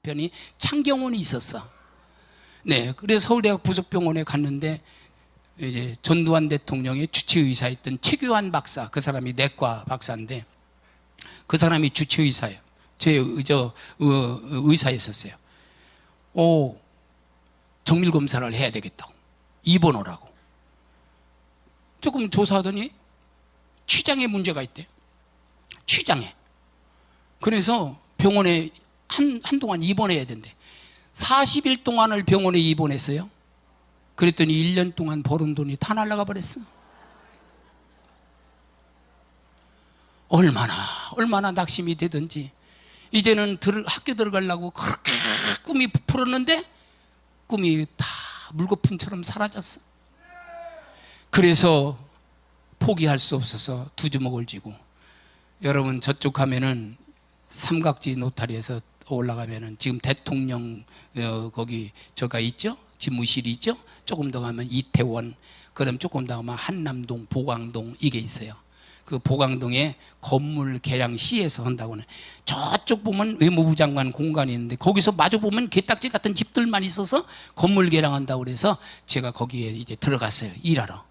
편이 창경원이 있었어. 네, 그래서 서울대학 부속병원에 갔는데 이제 전두환 대통령의 주치의사였던 최규환 박사, 그 사람이 내과 박사인데 그 사람이 주치의사예요. 의사였었어요. 정밀 검사를 해야 되겠다고 입원 오라고. 조금 조사하더니 취장에 문제가 있대요. 취장에. 그래서 병원에 한동안 입원해야 된대. 40일 동안을 병원에 입원했어요. 그랬더니 1년 동안 벌은 돈이 다 날아가 버렸어. 얼마나 낙심이 되든지. 이제는 학교 들어가려고 그렇게 꿈이 부풀었는데 꿈이 다 물거품처럼 사라졌어. 그래서 포기할 수 없어서 두 주먹을 쥐고, 여러분 저쪽 가면은 삼각지 노타리에서 올라가면은 지금 대통령 거기 저가 있죠? 집무실이 있죠? 조금 더 가면 이태원, 그다음 조금 더 가면 한남동, 보광동 이게 있어요. 그 보광동에 건물 개량 시에서 한다고는. 저쪽 보면 외무부 장관 공간이 있는데 거기서 마주 보면 개딱지 같은 집들만 있어서 건물 개량한다고 그래서 제가 거기에 이제 들어갔어요. 일하러.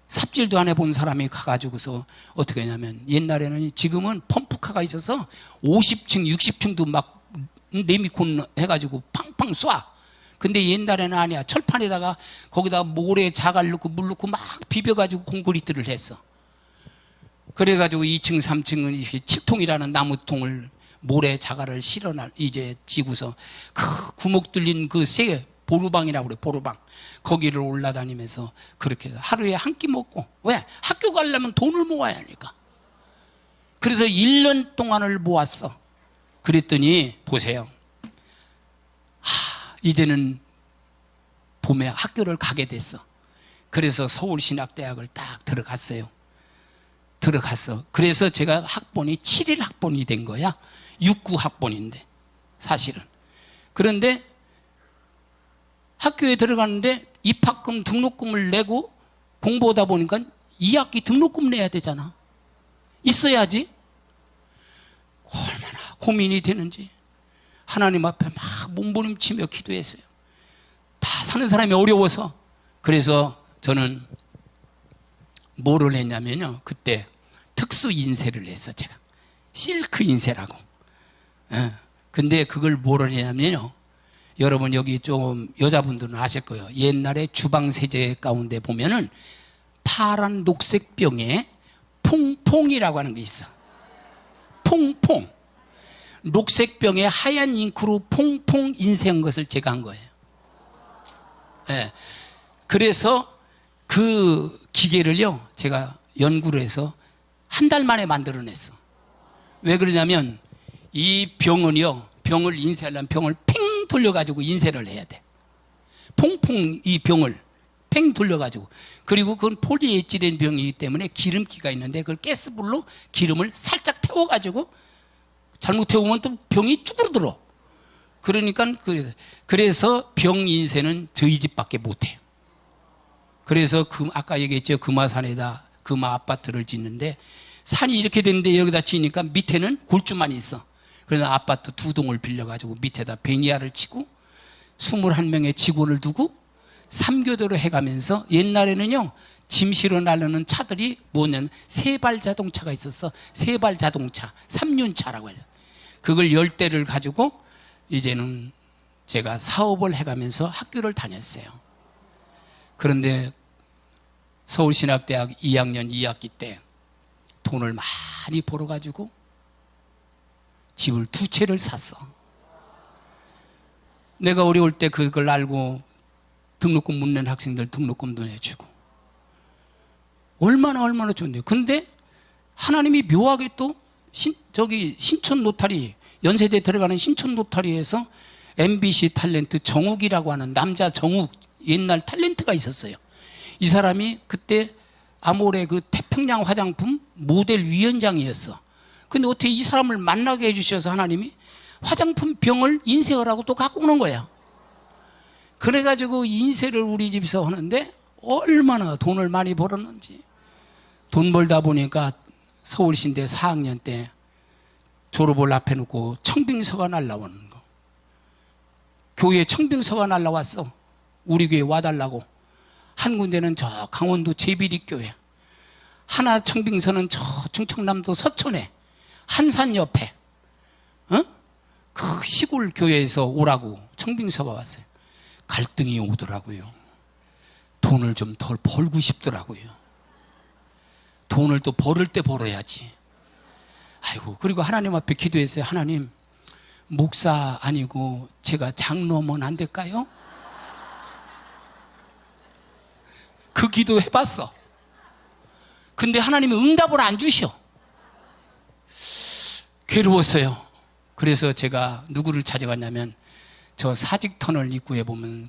삽질도 안 해본 사람이 가가지고서 어떻게 하냐면, 옛날에는, 지금은 펌프카가 있어서 50층, 60층도 막 레미콘 해가지고 팡팡 쏴. 근데 옛날에는 아니야. 철판에다가 거기다 모래 자갈 넣고 물 넣고 막 비벼가지고 콘크리트를 했어. 그래가지고 2층, 3층은 이렇게 7통이라는 나무통을 모래 자갈을 실어놔 이제 지고서 그 구멍 뚫린 그 보루방이라고 그래, 보루방. 거기를 올라다니면서 그렇게 해서 하루에 한 끼 먹고. 왜? 학교 가려면 돈을 모아야 하니까. 그래서 1년 동안을 모았어. 그랬더니 보세요. 이제는 봄에 학교를 가게 됐어. 그래서 서울신학대학을 딱 들어갔어요. 그래서 제가 학번이 7일 학번이 된 거야. 69 학번인데 사실은. 그런데 학교에 들어갔는데 입학금 등록금을 내고 공부하다 보니까 2학기 등록금 내야 되잖아. 있어야지. 얼마나 고민이 되는지 하나님 앞에 막 몸부림치며 기도했어요. 다 사는 사람이 어려워서. 그래서 저는 뭐를 했냐면요, 그때 특수 인쇄를 했어. 제가 실크 인쇄라고. 근데 그걸 뭐를 했냐면요, 여러분 여기 좀 여자분들은 아실 거예요. 옛날에 주방세제 가운데 보면은 파란 녹색 병에 퐁퐁이라고 하는 게 있어. 퐁퐁. 녹색 병에 하얀 잉크로 퐁퐁 인쇄한 것을 제가 한 거예요. 네. 그래서 그 기계를요, 제가 연구를 해서 한 달 만에 만들어냈어. 왜 그러냐면 이 병은요, 병을 인쇄하려면 병을 팽 돌려가지고 인쇄를 해야 돼. 퐁퐁 이 병을 팽 돌려가지고. 그리고 그건 폴리에틸렌 병이기 때문에 기름기가 있는데 그걸 가스불로 기름을 살짝 태워가지고, 잘못 태우면 또 병이 쭈그러들어. 그러니까 그래서 병 인쇄는 저희 집밖에 못해요. 그래서 아까 얘기했죠, 금화산에다 금화 아파트를 짓는데, 산이 이렇게 됐는데 여기다 지니까 밑에는 골주만 있어. 그래서 아파트 2동을 빌려가지고 밑에다 베니아를 치고 21명의 직원을 두고 3교대로 해가면서, 옛날에는요 짐 실어 나르는 차들이 뭐냐면 세발 자동차가 있었어. 세발 자동차, 3륜차라고 해요. 그걸 10대를 가지고 이제는 제가 사업을 해가면서 학교를 다녔어요. 그런데 서울신학대학 2학년 2학기 때 돈을 많이 벌어가지고 집을 2채를 샀어. 내가 어려울 때 그걸 알고 등록금 못 낸 학생들 등록금도 내주고. 얼마나 좋은데요. 근데 하나님이 묘하게 또 신촌 노타리, 연세대 들어가는 신촌 노타리에서 MBC 탤런트 정욱이라고 하는 남자 정욱, 옛날 탤런트가 있었어요. 이 사람이 그때 아모레 그 태평양 화장품 모델 위원장이었어. 근데 어떻게 이 사람을 만나게 해주셔서 하나님이 화장품 병을 인쇄하라고 또 갖고 오는 거야. 그래가지고 인쇄를 우리 집에서 하는데 얼마나 돈을 많이 벌었는지. 돈 벌다 보니까 서울신대 4학년 때 졸업을 앞에 놓고 청빙서가 날라오는 거. 교회에 청빙서가 날라왔어. 우리 교회 와달라고. 한 군데는 저 강원도 제비리교회, 하나 청빙서는 저 충청남도 서천에 한산 옆에 그 시골 교회에서 오라고 청빙서가 왔어요. 갈등이 오더라고요. 돈을 좀 덜 벌고 싶더라고요. 돈을 또 벌을 때 벌어야지. 아이고, 그리고 하나님 앞에 기도했어요. 하나님, 목사 아니고 제가 장로면 안 될까요? 그 기도 해봤어. 근데 하나님이 응답을 안 주셔. 괴로웠어요. 그래서 제가 누구를 찾아갔냐면, 저 사직터널 입구에 보면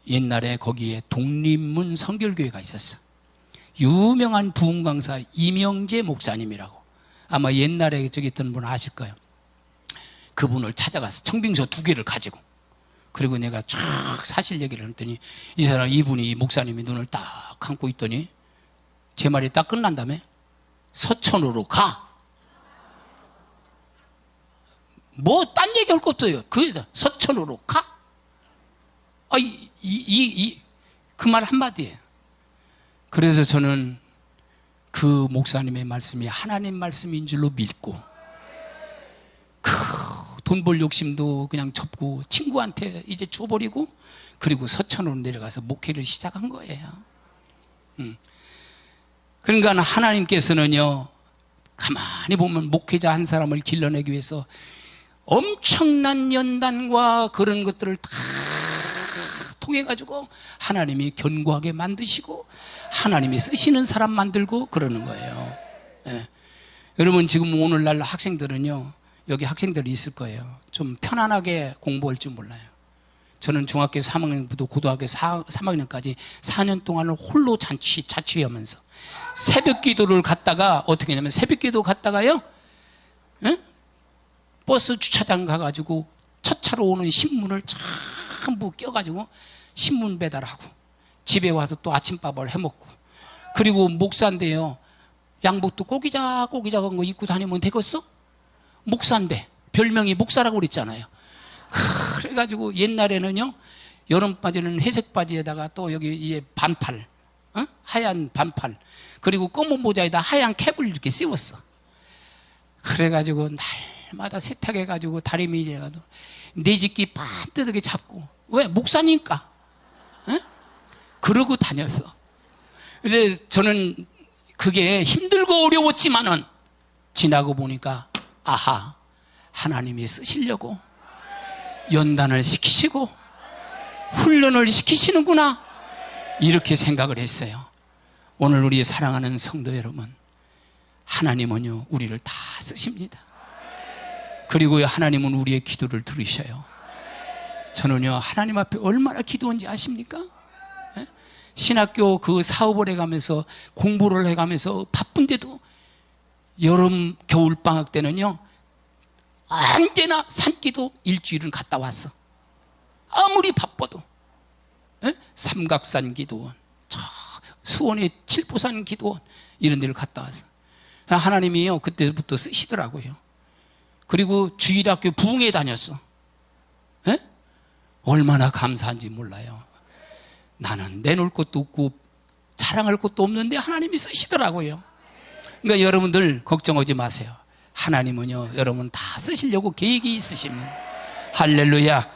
옛날에 거기에 독립문 성결교회가 있었어. 유명한 부흥 강사 이명재 목사님이라고. 아마 옛날에 저기 있던 분 아실 거예요. 그분을 찾아가서 청빙서 2개를 가지고, 그리고 내가 쫙 사실 얘기를 했더니 이분이 목사님이 눈을 딱 감고 있더니 제 말이 딱 끝난 다음에 서천으로 가. 뭐 딴 얘기할 것도 없어요. 서천으로 가. 그 말 한마디예요. 그래서 저는 그 목사님의 말씀이 하나님 말씀인 줄로 믿고, 돈 벌 욕심도 그냥 접고 친구한테 이제 줘버리고, 그리고 서천으로 내려가서 목회를 시작한 거예요. 그러니까 하나님께서는요, 가만히 보면 목회자 한 사람을 길러내기 위해서 엄청난 연단과 그런 것들을 다 통해가지고 하나님이 견고하게 만드시고 하나님이 쓰시는 사람 만들고 그러는 거예요. 예. 여러분, 지금 오늘날 학생들은요, 여기 학생들이 있을 거예요. 좀 편안하게 공부할 줄 몰라요. 저는 중학교 3학년부터 고등학교 3학년까지 4년 동안을 홀로 자취하면서 새벽 기도를 갔다가 어떻게 했냐면, 새벽 기도 갔다가요, 예? 버스 주차장 가가지고 첫 차로 오는 신문을 전부 껴가지고 신문 배달하고 집에 와서 또 아침밥을 해먹고, 그리고 목사인데요, 양복도 꼬기작한 거 입고 다니면 되겠어? 목사인데 별명이 목사라고 그랬잖아요. 그래가지고 옛날에는요, 여름 바지는 회색 바지에다가 또 여기 이제 반팔, 하얀 반팔, 그리고 검은 모자에다 하얀 캡을 이렇게 씌웠어. 그래가지고 날마다 세탁해가지고 다리미 이래가지고 내집기 반듯하게 잡고, 왜? 목사니까. 그러고 다녔어. 근데 저는 그게 힘들고 어려웠지만은 지나고 보니까, 아하, 하나님이 쓰시려고 연단을 시키시고 훈련을 시키시는구나, 이렇게 생각을 했어요. 오늘 우리 사랑하는 성도 여러분, 하나님은요, 우리를 다 쓰십니다. 그리고 하나님은 우리의 기도를 들으셔요. 저는요, 하나님 앞에 얼마나 기도한지 아십니까? 예? 신학교 그 사업을 해가면서 공부를 해가면서 바쁜데도 여름 겨울 방학 때는요, 언제나 산기도 일주일은 갔다 왔어. 아무리 바빠도. 예? 삼각산 기도원, 저 수원의 칠보산 기도원, 이런 데를 갔다 왔어. 하나님이요, 그때부터 쓰시더라고요. 그리고 주일학교 부흥회 다녔어. 예? 얼마나 감사한지 몰라요. 나는 내놓을 것도 없고 자랑할 것도 없는데 하나님이 쓰시더라고요. 그러니까 여러분들 걱정하지 마세요. 하나님은요, 여러분 다 쓰시려고 계획이 있으십니다. 할렐루야.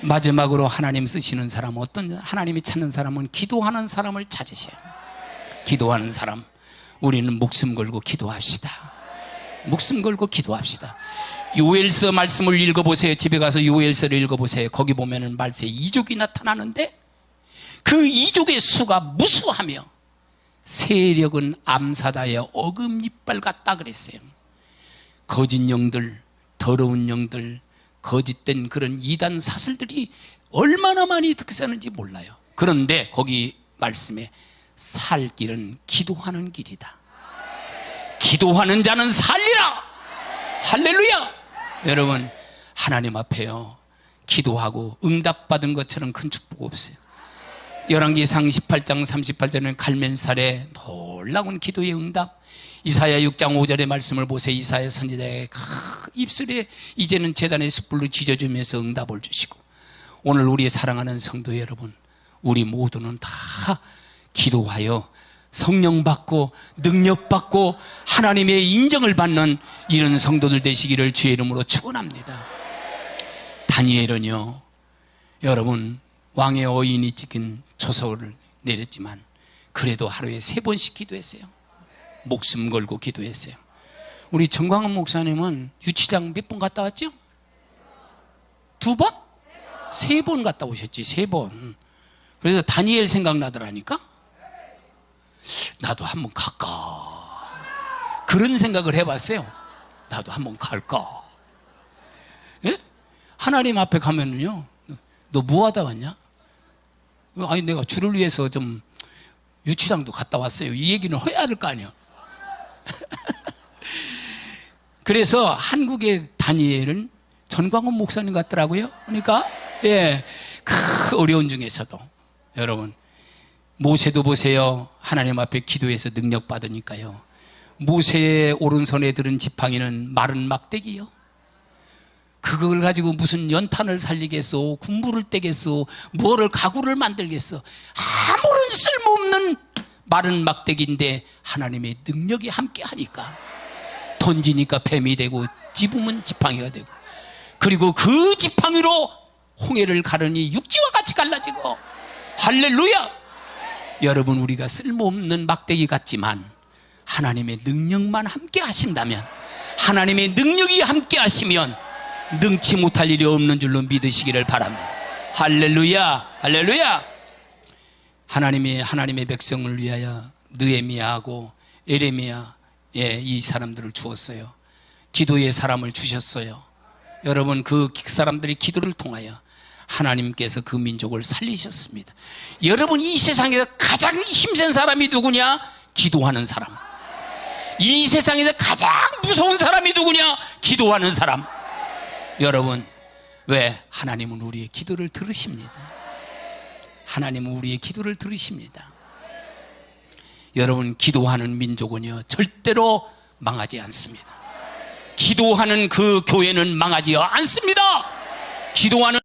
마지막으로 하나님 쓰시는 사람, 어떤 하나님이 찾는 사람은 기도하는 사람을 찾으셔요. 기도하는 사람. 우리는 목숨 걸고 기도합시다. 목숨 걸고 기도합시다. 요엘서 말씀을 읽어보세요. 집에 가서 요엘서를 읽어보세요. 거기 보면은 말세 이족이 나타나는데, 그 이족의 수가 무수하며 세력은 암사다의 어금 이빨 같다 그랬어요. 거짓 영들, 더러운 영들, 거짓된 그런 이단 사슬들이 얼마나 많이 득세하는지 몰라요. 그런데 거기 말씀에 살 길은 기도하는 길이다. 기도하는 자는 살리라. 할렐루야. 여러분, 하나님 앞에요, 기도하고 응답받은 것처럼 큰 축복 없어요. 열왕기상 18장 38절에는 갈면살에 놀라운 기도의 응답. 이사야 6장 5절의 말씀을 보세요. 이사야 선지자의 입술에 이제는 제단의 숯불로 지져주면서 응답을 주시고, 오늘 우리 사랑하는 성도 여러분, 우리 모두는 다 기도하여 성령 받고 능력 받고 하나님의 인정을 받는 이런 성도들 되시기를 주의 이름으로 축원합니다. 다니엘은요, 여러분, 왕의 어인이 찍힌 초소를 내렸지만 그래도 하루에 3번씩 기도했어요. 목숨 걸고 기도했어요. 우리 정광훈 목사님은 유치장 몇 번 갔다 왔죠? 2번? 3번 갔다 오셨지. 3번. 그래서 다니엘 생각나더라니까. 나도 한번 갈까, 그런 생각을 해봤어요. 나도 한번 갈까. 예? 하나님 앞에 가면은요, 너 뭐 하다 왔냐? 아니, 내가 주를 위해서 좀 유치장도 갔다 왔어요. 이 얘기는 해야 될 거 아니야. 그래서 한국의 다니엘은 전광훈 목사님 같더라고요. 그러니까 예, 그 어려운 중에서도 여러분, 모세도 보세요. 하나님 앞에 기도해서 능력 받으니까요. 모세의 오른손에 들은 지팡이는 마른 막대기요. 그걸 가지고 무슨 연탄을 살리겠어, 군부를 떼겠어, 뭐를 가구를 만들겠어. 아무런 쓸모없는 마른 막대기인데 하나님의 능력이 함께 하니까 던지니까 뱀이 되고 집으면 지팡이가 되고, 그리고 그 지팡이로 홍해를 가르니 육지와 같이 갈라지고. 할렐루야. 여러분, 우리가 쓸모없는 막대기 같지만 하나님의 능력만 함께 하신다면, 하나님의 능력이 함께 하시면 능치 못할 일이 없는 줄로 믿으시기를 바랍니다. 할렐루야. 할렐루야. 하나님이 하나님의 백성을 위하여 느헤미야하고 에레미야, 이 사람들을 주었어요. 기도의 사람을 주셨어요. 여러분, 그 사람들의 기도를 통하여 하나님께서 그 민족을 살리셨습니다. 여러분, 이 세상에서 가장 힘센 사람이 누구냐? 기도하는 사람. 이 세상에서 가장 무서운 사람이 누구냐? 기도하는 사람. 여러분, 왜? 하나님은 우리의 기도를 들으십니다. 하나님은 우리의 기도를 들으십니다. 여러분, 기도하는 민족은요, 절대로 망하지 않습니다. 기도하는 그 교회는 망하지 않습니다. 기도하는